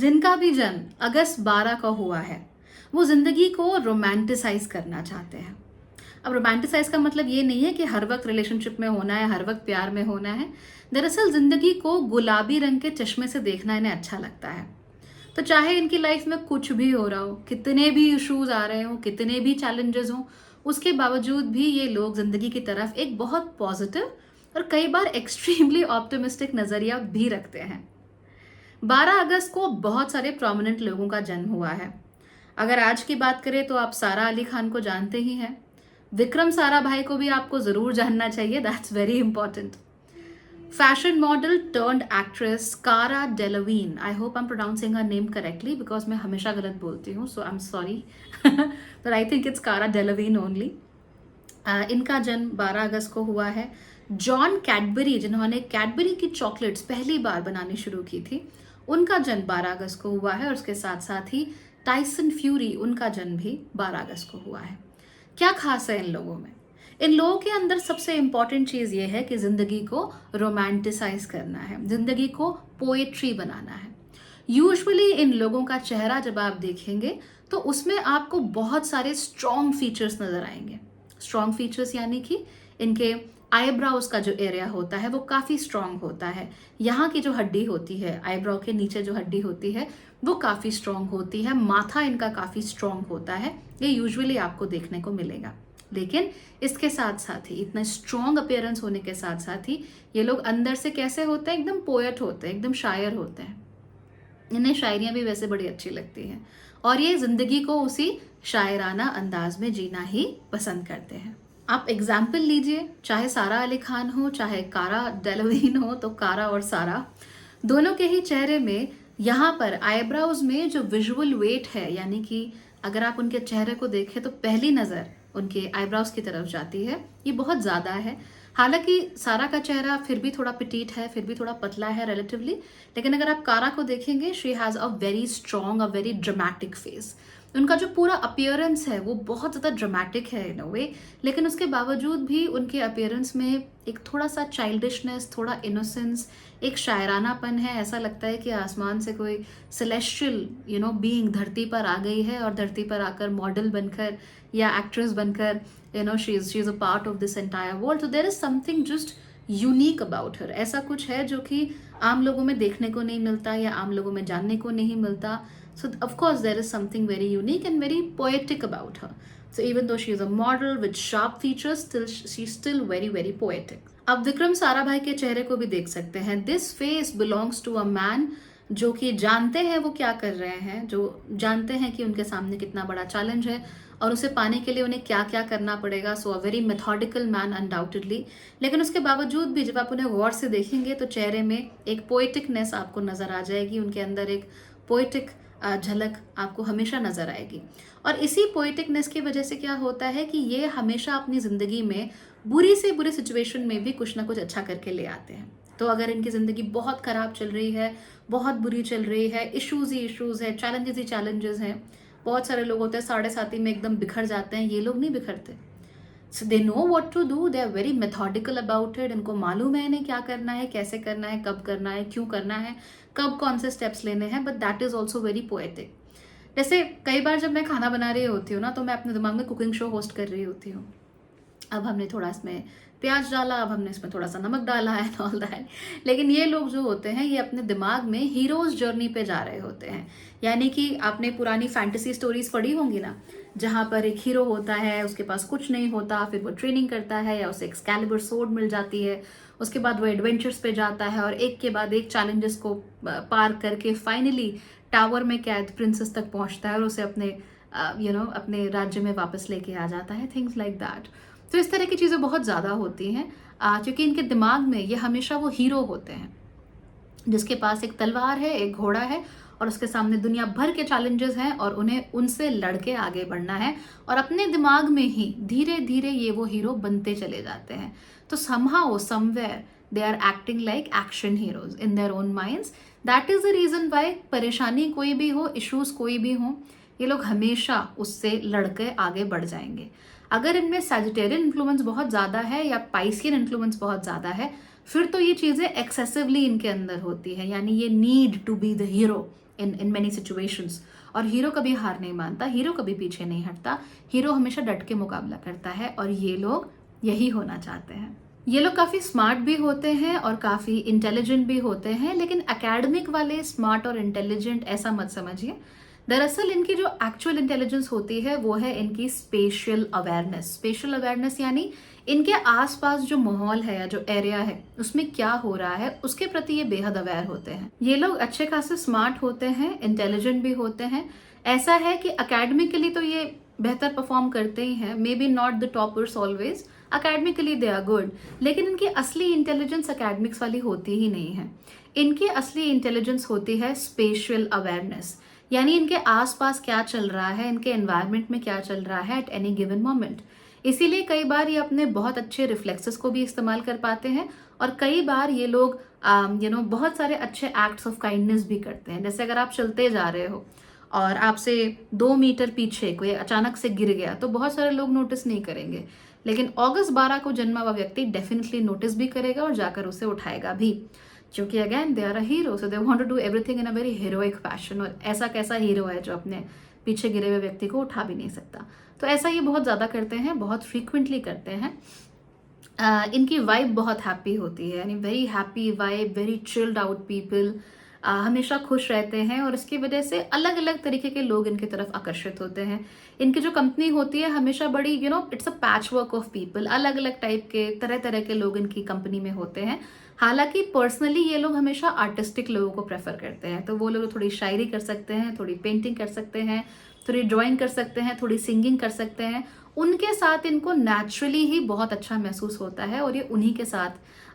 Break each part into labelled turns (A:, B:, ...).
A: जिनका भी जन्म अगस्त 12 का हुआ है वो जिंदगी को रोमांटिसाइज करना चाहते हैं। अब रोमांटिसाइज का मतलब ये नहीं है कि हर वक्त रिलेशनशिप में होना है, हर वक्त प्यार में होना है। दरअसल जिंदगी को गुलाबी रंग के चश्मे से देखना इन्हें अच्छा लगता है। तो चाहे इनकी लाइफ में कुछ भी हो रहा हो, कितने भी इश्यूज आ रहे हो, कितने भी चैलेंजेस हो, उसके बावजूद भी ये लोग जिंदगी की तरफ एक बहुत पॉजिटिव और कई बार एक्सट्रीमली ऑप्टिमिस्टिक नजरिया भी रखते हैं। 12 अगस्त को बहुत सारे प्रोमिनेंट लोगों का जन्म हुआ है। अगर आज की बात करें तो आप सारा अली खान को जानते ही हैं। विक्रम साराभाई को भी आपको जरूर जानना चाहिए, that's very important. Fashion model turned actress Cara Delevingne, I hope I am pronouncing her name correctly because मैं हमेशा गलत बोलती हूँ, so I am sorry, but I think it's Cara Delevingne only. इनका जन्म 12 अगस्त को हुआ है। जॉन कैडबरी, जिन्होंने कैडबरी की चॉकलेट्स पहली बार बनानी शुरू की थी, उनका जन्म 12 अगस्त को हुआ है। और उसके साथ साथ ही टाइसन फ्यूरी, उनका जन्म भी 12 अगस्त को हुआ है। क्या खास है इन लोगों में? इन लोगों के अंदर सबसे इंपॉर्टेंट चीज ये है कि जिंदगी को रोमांटिसाइज करना है, जिंदगी को पोएट्री बनाना है। यूजुअली इन लोगों का चेहरा जब आप देखेंगे तो उसमें आपको बहुत सारे स्ट्रॉन्ग फीचर्स नजर आएंगे। स्ट्रॉन्ग फीचर्स यानी कि इनके आईब्राउज का जो एरिया होता है वो काफ़ी स्ट्रॉन्ग होता है। यहाँ की जो हड्डी होती है, आईब्राउ के नीचे जो हड्डी होती है वो काफ़ी स्ट्रॉन्ग होती है। माथा इनका काफ़ी स्ट्रॉन्ग होता है, ये यूजुअली आपको देखने को मिलेगा। लेकिन इसके साथ साथ ही, इतना स्ट्रॉन्ग अपीयरेंस होने के साथ साथ ही, ये लोग अंदर से कैसे होते हैं? एकदम पोएट होते हैं, एकदम शायर होते हैं। इन्हें शायरियाँ भी वैसे बड़ी अच्छी लगती हैं और ये जिंदगी को उसी शायराना अंदाज में जीना ही पसंद करते हैं। आप एग्जाम्पल लीजिए, चाहे सारा अली खान हो, चाहे कारा डेलोवीन हो, तो कारा और सारा दोनों के ही चेहरे में यहाँ पर आईब्राउज में जो विजुअल वेट है, यानी कि अगर आप उनके चेहरे को देखें तो पहली नज़र उनके आईब्राउज की तरफ जाती है, ये बहुत ज़्यादा है। हालांकि सारा का चेहरा फिर भी थोड़ा पिटीट है, फिर भी थोड़ा पतला है रिलेटिवली, लेकिन अगर आप कारा को देखेंगे, she has a very strong, a very dramatic face. उनका जो पूरा अपीयरेंस है वो बहुत ज़्यादा ड्रामेटिक है इन अ वे, लेकिन उसके बावजूद भी उनके अपीयरेंस में एक थोड़ा सा चाइल्डिशनेस, थोड़ा इनोसेंस, एक शायरानापन है। ऐसा लगता है कि आसमान से कोई सेलेस्टियल बीइंग धरती पर आ गई है और धरती पर आकर मॉडल बनकर या एक्ट्रेस बनकर she is a part of this entire world. तो there is something just unique about her. ऐसा कुछ है जो कि आम लोगों में देखने को नहीं मिलता या आम लोगों में जानने को नहीं मिलता। So of course there is something very unique and very poetic about her. So even though she is a model with sharp features, still she's still very very poetic. अब विक्रम साराभाई के चेहरे को भी देख सकते हैं। This face belongs to a man जो कि जानते हैं वो क्या कर रहे हैं, जो जानते हैं कि उनके सामने कितना बड़ा चैलेंज है और उसे पाने के लिए उन्हें क्या क्या करना पड़ेगा। So a very methodical man undoubtedly. लेकिन उसके बावजूद भी जब आप उन्हें गौर से देखेंगे तो चेहरे में एक पोएटिकनेस आपको नजर आ जाएगी, उनके अंदर एक पोएटिक झलक आपको हमेशा नजर आएगी। और इसी पोएटिकनेस की वजह से क्या होता है कि ये हमेशा अपनी जिंदगी में बुरी से बुरी सिचुएशन में भी कुछ ना कुछ अच्छा करके ले आते हैं। तो अगर इनकी जिंदगी बहुत खराब चल रही है, बहुत बुरी चल रही है, इश्यूज ही इश्यूज है, चैलेंजेस ही चैलेंजेस हैं, बहुत सारे लोग होते हैं 7:30 में एकदम बिखर जाते हैं, ये लोग नहीं बिखरते। So they know what to do, they are very methodical about it. इनको मालूम है इन्हें क्या करना है, कैसे करना है, कब करना है, क्यों करना है, कब कौन से स्टेप्स लेने हैं, but that is also very poetic. जैसे कई बार जब मैं खाना बना रही होती हूँ ना, तो मैं अपने दिमाग में कुकिंग शो होस्ट कर रही होती हूँ। अब हमने थोड़ा इसमें प्याज डाला, अब हमने इसमें थोड़ा सा नमक डाला है एंड ऑल दैट। लेकिन ये लोग जो होते हैं ये अपने दिमाग में हीरोज जर्नी पे जा रहे होते हैं। यानी कि आपने पुरानी फैंटेसी स्टोरीज पढ़ी होंगी ना, जहाँ पर एक हीरो होता है, उसके पास कुछ नहीं होता, फिर वो ट्रेनिंग करता है या उसे एक्सकैलिबर सोर्ड मिल जाती है, उसके बाद वो एडवेंचर्स पे जाता है और एक के बाद एक चैलेंजेस को पार करके फाइनली टावर में कैद प्रिंसेस तक पहुंचता है और उसे अपने अपने राज्य में वापस लेके आ जाता है, थिंग्स लाइक दैट। तो इस तरह की चीज़ें बहुत ज़्यादा होती हैं क्योंकि इनके दिमाग में ये हमेशा वो हीरो होते हैं जिसके पास एक तलवार है, एक घोड़ा है और उसके सामने दुनिया भर के चैलेंजेस हैं और उन्हें उनसे लड़के आगे बढ़ना है। और अपने दिमाग में ही धीरे धीरे ये वो हीरो बनते चले जाते हैं। तो somehow somewhere they are acting like action heroes in their own minds. That is the reason why परेशानी कोई भी हो, इश्यूज कोई भी हो, ये लोग हमेशा उससे लड़के आगे बढ़ जाएंगे। अगर इनमें सैजिटेरियन इन्फ्लुएंस बहुत ज़्यादा है या पाइसियन इन्फ्लुएंस बहुत ज़्यादा है, फिर तो ये चीज़ें एक्सेसिवली इनके अंदर होती है। यानी ये need to be the hero in many situations. और हीरो कभी हार नहीं मानता, हीरो कभी पीछे नहीं हटता, हीरो हमेशा डट के मुकाबला करता है, और ये लोग यही होना चाहते हैं। ये लोग काफ़ी स्मार्ट भी होते हैं और काफ़ी इंटेलिजेंट भी होते हैं, लेकिन एकेडमिक वाले स्मार्ट और इंटेलिजेंट ऐसा मत समझिए। दरअसल इनकी जो एक्चुअल इंटेलिजेंस होती है वो है इनकी स्पेशियल अवेयरनेस। स्पेशियल अवेयरनेस यानी इनके आसपास जो माहौल है या जो एरिया है उसमें क्या हो रहा है उसके प्रति ये बेहद अवेयर होते हैं। ये लोग अच्छे खासे स्मार्ट होते हैं, इंटेलिजेंट भी होते हैं। ऐसा है कि अकेडमिकली तो ये बेहतर परफॉर्म करते ही हैं, may be not the toppers always, academically they are good, लेकिन इनकी असली इंटेलिजेंस अकेडमिक्स वाली होती ही नहीं है। इनकी असली इंटेलिजेंस होती है स्पेशियल अवेयरनेस, यानी इनके आसपास क्या चल रहा है, इनके एनवायरनमेंट में क्या चल रहा है एट एनी गिवन मोमेंट। इसीलिए कई बार ये अपने बहुत अच्छे रिफ्लेक्सेस को भी इस्तेमाल कर पाते हैं, और कई बार ये लोग बहुत सारे अच्छे एक्ट्स ऑफ काइंडनेस भी करते हैं। जैसे अगर आप चलते जा रहे हो और आपसे 2 मीटर पीछे कोई अचानक से गिर गया तो बहुत सारे लोग नोटिस नहीं करेंगे, लेकिन अगस्त 12 को जन्मा हुआ व्यक्ति डेफिनेटली नोटिस भी करेगा और जाकर उसे उठाएगा भी, क्योंकि again they are a hero, so they want to do everything in a very heroic fashion. और ऐसा कैसा हीरो है जो अपने पीछे गिरे हुए व्यक्ति को उठा भी नहीं सकता। तो ऐसा ये बहुत ज़्यादा करते हैं, बहुत फ्रीक्वेंटली करते हैं। इनकी वाइब बहुत हैप्पी होती है, यानी very happy vibe, very chilled out people, हमेशा खुश रहते हैं, और इसकी वजह से अलग अलग तरीके के लोग इनकी तरफ आकर्षित होते हैं। इनकी जो कंपनी होती है हमेशा बड़ी it's a patch work of people, अलग अलग टाइप के तरह तरह के लोग इनकी कंपनी में होते हैं। हालांकि पर्सनली ये लोग हमेशा आर्टिस्टिक लोगों को प्रेफर करते हैं, तो वो लोग थोड़ी शायरी कर सकते हैं, थोड़ी पेंटिंग कर सकते हैं, थोड़ी ड्राइंग कर सकते हैं, थोड़ी सिंगिंग कर सकते हैं। उनके साथ इनको नेचुरली ही बहुत अच्छा महसूस होता है, और ये उन्हीं के साथ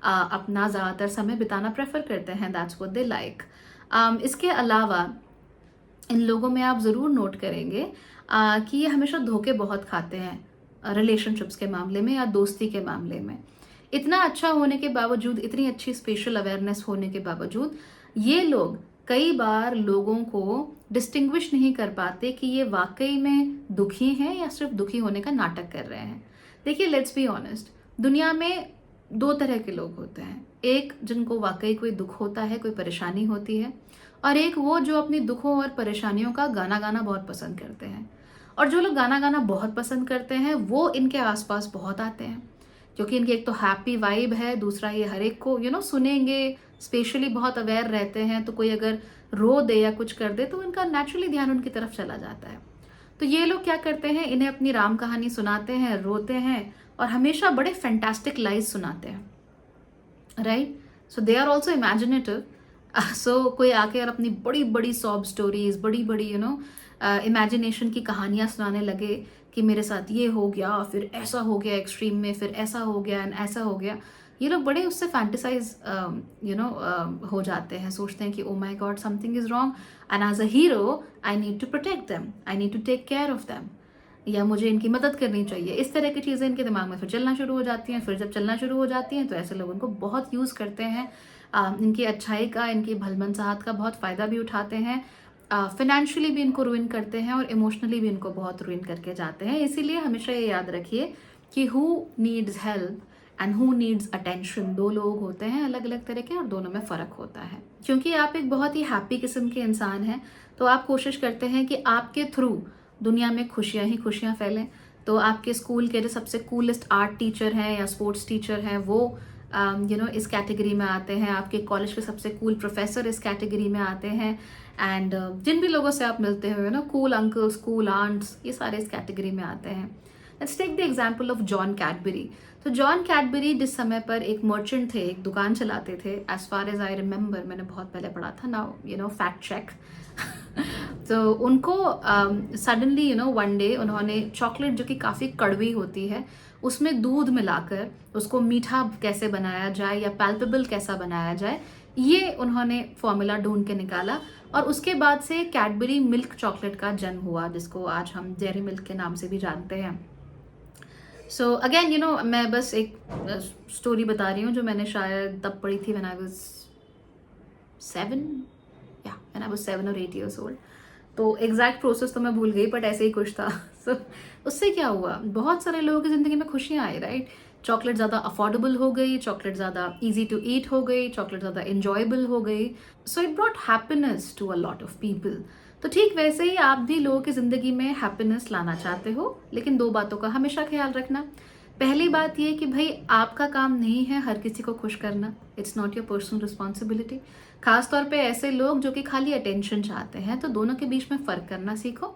A: अपना ज़्यादातर समय बिताना प्रेफर करते हैं। That's what they like. इसके अलावा इन लोगों में आप ज़रूर नोट करेंगे कि ये हमेशा धोखे बहुत खाते हैं रिलेशनशिप्स के मामले में या दोस्ती के मामले में। इतना अच्छा होने के बावजूद, इतनी अच्छी स्पेशल अवेयरनेस होने के बावजूद, ये लोग कई बार लोगों को डिस्टिंग्विश नहीं कर पाते कि ये वाकई में दुखी हैं या सिर्फ दुखी होने का नाटक कर रहे हैं। देखिए, लेट्स बी ऑनेस्ट, दुनिया में 2 तरह के लोग होते हैं। एक जिनको वाकई कोई दुख होता है, कोई परेशानी होती है, और एक वो जो अपनी दुखों और परेशानियों का गाना गाना बहुत पसंद करते हैं। और जो लोग गाना गाना बहुत पसंद करते हैं वो इनके आसपास बहुत आते हैं, क्योंकि इनकी एक तो हैप्पी वाइब है, दूसरा ये हर एक को सुनेंगे, स्पेशली बहुत अवेयर रहते हैं। तो कोई अगर रो दे या कुछ कर दे तो इनका नेचुरली ध्यान उनकी तरफ चला जाता है। तो ये लोग क्या करते हैं, इन्हें अपनी राम कहानी सुनाते हैं, रोते हैं, और हमेशा बड़े फैंटास्टिक लाइज सुनाते हैं, right. So they are also imaginative. So कोई आके और अपनी बड़ी बड़ी सॉब स्टोरीज, बड़ी बड़ी इमेजिनेशन की कहानियां सुनाने लगे कि मेरे साथ ये हो गया, फिर ऐसा हो गया एक्सट्रीम में, फिर ऐसा हो गया एंड ऐसा हो गया। ये लोग बड़े उससे फैंटिसाइज हो जाते हैं, सोचते हैं कि oh my God, something is wrong and as a hero I need to protect them, I need to take care of them, या मुझे इनकी मदद करनी चाहिए। इस तरह की चीज़ें इनके दिमाग में फिर चलना शुरू हो जाती हैं। फिर जब चलना शुरू हो जाती हैं तो ऐसे लोग इनको बहुत यूज़ करते हैं, इनकी अच्छाई का, इनकी भलमनसाहत का बहुत फ़ायदा भी उठाते हैं, फिनेंशियली भी इनको रुइन करते हैं, और इमोशनली भी इनको बहुत रुइन करके जाते हैं। इसीलिए हमेशा ये याद रखिए कि who needs help and who needs attention 2 लोग होते हैं अलग अलग तरह के, और दोनों में फ़र्क होता है। क्योंकि आप एक बहुत ही हैप्पी किस्म के इंसान हैं, तो आप कोशिश करते हैं कि आपके थ्रू दुनिया में खुशियाँ ही खुशियाँ फैलें। तो आपके स्कूल के जो सबसे कूलेस्ट आर्ट टीचर हैं या स्पोर्ट्स टीचर हैं वो इस कैटेगरी में आते हैं। आपके कॉलेज के सबसे कूल प्रोफेसर इस कैटेगरी में आते हैं। एंड जिन भी लोगों से आप मिलते हुए कूल अंकल्स, कूल आंट्स, ये सारे इस कैटेगरी में आते हैं। Let's take the example of John Cadbury. तो जॉन कैडबरी जिस समय पर एक मर्चेंट थे, एक दुकान चलाते थे, as far as I remember, मैंने बहुत पहले पढ़ा था, नाउ फैक्ट चेक। तो उनको सडनली वन डे उन्होंने चॉकलेट जो कि काफ़ी कड़वी होती है उसमें दूध मिलाकर उसको मीठा कैसे बनाया जाए या पैल्पेबल कैसा बनाया जाए, ये उन्होंने फॉर्मूला ढूंढ के निकाला। और उसके बाद से कैडबरी मिल्क चॉकलेट का जन्म हुआ, जिसको आज हम डेयरी मिल्क के नाम से भी जानते हैं। सो अगेन मैं बस एक स्टोरी बता रही हूँ जो मैंने शायद तब पढ़ी थी when I was 7 or 8 years old। तो एग्जैक्ट प्रोसेस तो मैं भूल गई, बट ऐसे ही कुछ था। सो उससे क्या हुआ, बहुत सारे लोगों की ज़िंदगी में खुशियाँ आई, राइट। चॉकलेट ज़्यादा अफोर्डेबल हो गई, चॉकलेट ज़्यादा ईजी टू ईट हो गई, चॉकलेट ज़्यादा इंजॉयबल हो गई. So it brought happiness to a lot of people. तो ठीक वैसे ही आप भी लोगों की ज़िंदगी में हैप्पीनेस लाना चाहते हो, लेकिन 2 बातों का हमेशा ख्याल रखना. पहली बात ये कि भाई आपका काम नहीं है हर किसी को खुश करना. It's not your personal responsibility. खास तौर पे ऐसे लोग जो कि खाली अटेंशन चाहते हैं, तो दोनों के बीच में फ़र्क करना सीखो.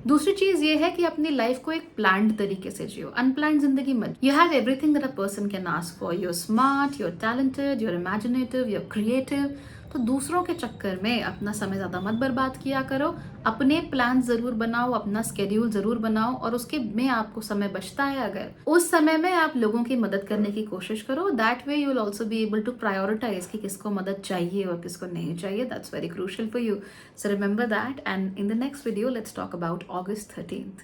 A: दूसरी चीज़ ये है कि अपनी लाइफ को एक प्लान्ड तरीके से जियो. अनप्लान्ड जिंदगी मत. You have everything that a person can ask for. You're smart, you're talented, you're imaginative, you're creative. तो दूसरों के चक्कर में अपना समय ज़्यादा मत बर्बाद किया करो. अपने प्लान ज़रूर बनाओ, अपना स्केड्यूल ज़रूर बनाओ, और उसके में आपको समय बचता है अगर, उस समय में आप लोगों की मदद करने की कोशिश करो. That way you will also be able to prioritise कि किसको मदद चाहिए और किसको नहीं चाहिए. That's very crucial for you. So remember that, and in the next video let's talk about August 13th.